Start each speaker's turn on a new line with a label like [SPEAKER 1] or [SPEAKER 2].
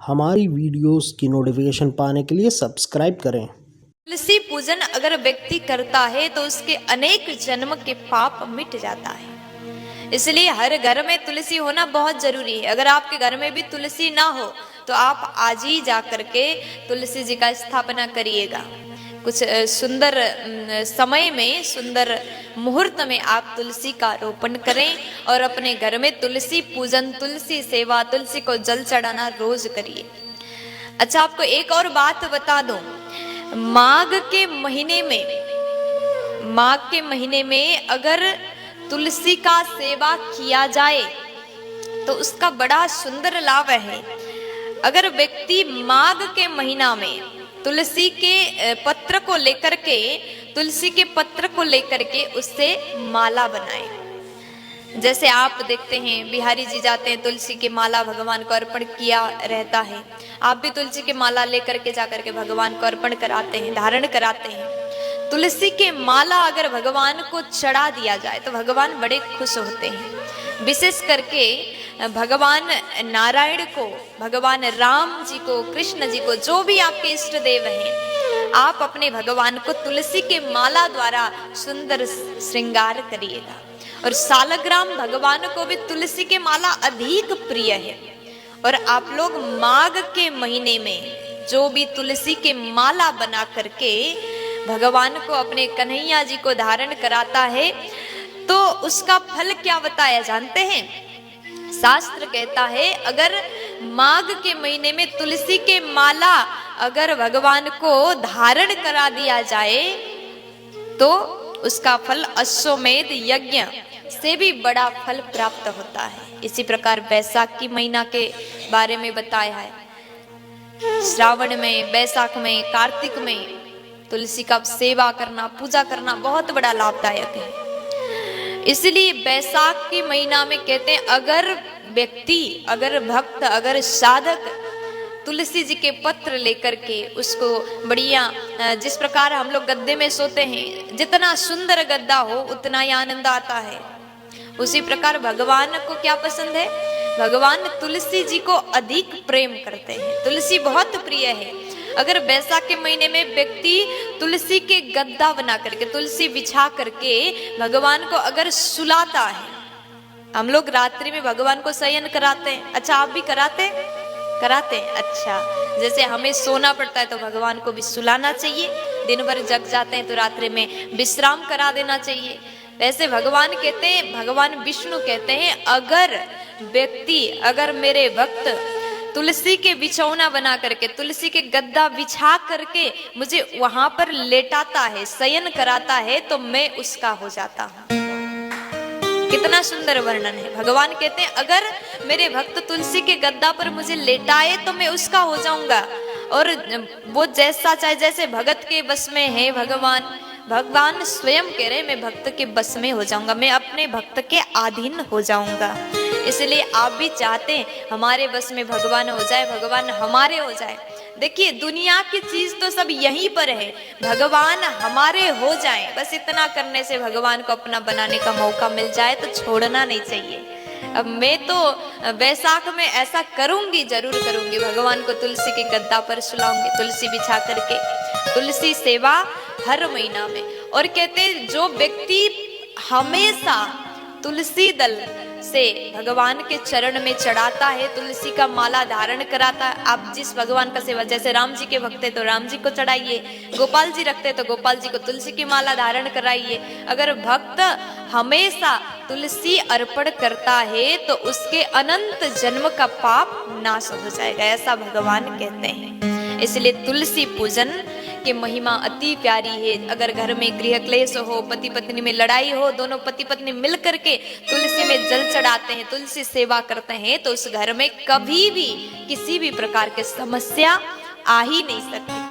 [SPEAKER 1] हमारी वीडियोस की नोटिफिकेशन पाने के लिए सब्सक्राइब करें।
[SPEAKER 2] तुलसी पूजन अगर व्यक्ति करता है तो उसके अनेक जन्म के पाप मिट जाता है। इसलिए हर घर में तुलसी होना बहुत जरूरी है। अगर आपके घर में भी तुलसी ना हो तो आप आज ही जा करके तुलसी जी का स्थापना करिएगा। कुछ सुंदर समय में, सुंदर मुहूर्त में आप तुलसी का रोपण करें और अपने घर में तुलसी पूजन, तुलसी सेवा, तुलसी को जल चढ़ाना रोज करिए। अच्छा, आपको एक और बात बता दूं, माघ के महीने में अगर तुलसी का सेवा किया जाए तो उसका बड़ा सुंदर लाभ है। अगर व्यक्ति माघ के महीना में तुलसी के पत्र को लेकर के, तुलसी के पत्र को लेकर के उससे माला बनाए। जैसे आप देखते हैं बिहारी जी जाते हैं, तुलसी की माला भगवान को अर्पण किया रहता है। आप भी तुलसी की माला लेकर के जाकर के भगवान को अर्पण कराते हैं, धारण कराते हैं। तुलसी के माला अगर भगवान को चढ़ा दिया जाए तो भगवान बड़े खुश होते हैं। विशेष करके भगवान नारायण को, भगवान राम जी को, कृष्ण जी को, जो भी आपके इष्ट देव हैं, आप अपने भगवान को तुलसी के माला द्वारा सुंदर श्रृंगार करिएगा। और सालग्राम भगवान को भी तुलसी के माला अधिक प्रिय है। और आप लोग माघ के महीने में जो भी तुलसी के माला बना करके भगवान को, अपने कन्हैया जी को धारण कराता है तो उसका फल क्या बताया जानते हैं? शास्त्र कहता है अगर माघ के महीने में तुलसी के माला अगर भगवान को धारण करा दिया जाए तो उसका फल अश्वमेध यज्ञ से भी बड़ा फल प्राप्त होता है। इसी प्रकार बैसाख की महीना के बारे में बताया है। श्रावण में, बैसाख में, कार्तिक में तुलसी का सेवा करना, पूजा करना बहुत बड़ा लाभदायक है। इसलिए बैसाख के महीना में कहते हैं अगर व्यक्ति, अगर भक्त, अगर साधक तुलसी जी के पत्र लेकर के उसको बढ़िया, जिस प्रकार हम लोग गद्दे में सोते हैं, जितना सुंदर गद्दा हो उतना ही आनंद आता है। उसी प्रकार भगवान को क्या पसंद है? भगवान तुलसी जी को अधिक प्रेम करते हैं। तुलसी बहुत प्रिय है। अगर बैसाख के महीने में व्यक्ति तुलसी के गद्दा बना करके, तुलसी बिछा करके भगवान को अगर सुलाता है, हम लोग रात्रि में भगवान को शयन कराते हैं। अच्छा, आप भी कराते हैं? अच्छा, जैसे हमें सोना पड़ता है तो भगवान को भी सुलाना चाहिए। दिन भर जग जाते हैं तो रात्रि में विश्राम करा देना चाहिए। वैसे भगवान कहते हैं, भगवान विष्णु कहते हैं अगर व्यक्ति, अगर मेरे भक्त तुलसी के बिछौना बना करके, तुलसी के गद्दा बिछा करके मुझे वहां पर लेटाता है, शयन कराता है तो मैं उसका हो जाता हूं। कितना सुंदर वर्णन है। भगवान कहते हैं अगर मेरे भक्त तुलसी के गद्दा पर मुझे लेटाए तो मैं उसका हो जाऊंगा। और वो जैसा चाहे, जैसे भगत के बस में है भगवान स्वयं कह रहे मैं भक्त के बस में हो जाऊंगा, मैं अपने भक्त के अधीन हो जाऊंगा। इसलिए आप भी चाहते हैं हमारे बस में भगवान हो जाए, भगवान हमारे हो जाए। देखिए, दुनिया की चीज तो सब यहीं पर है, भगवान हमारे हो जाए, बस इतना करने से भगवान को अपना बनाने का मौका मिल जाए तो छोड़ना नहीं चाहिए। अब मैं तो बैसाख में ऐसा करूंगी, जरूर करूंगी, भगवान को तुलसी के गद्दा पर सुलाऊंगी, तुलसी बिछा करके, तुलसी सेवा हर महीना में। और कहते हैं जो व्यक्ति हमेशा तुलसी दल से भगवान के चरण में चढ़ाता है, तुलसी का माला धारण कराता है, आप जिस भगवान का सेवा, जैसे राम जी के भक्त है तो राम जी को चढ़ाइए, गोपाल जी रखते तो गोपाल जी को तुलसी की माला धारण कराइए। अगर भक्त हमेशा तुलसी अर्पण करता है तो उसके अनंत जन्म का पाप नाश हो जाएगा, ऐसा भगवान कहते हैं। इसलिए तुलसी पूजन की महिमा अति प्यारी है। अगर घर में गृह क्लेश हो, पति पत्नी में लड़ाई हो, दोनों पति पत्नी मिल करके तुलसी में जल चढ़ाते हैं, तुलसी सेवा करते हैं तो उस घर में कभी भी किसी भी प्रकार की समस्या आ ही नहीं सकती।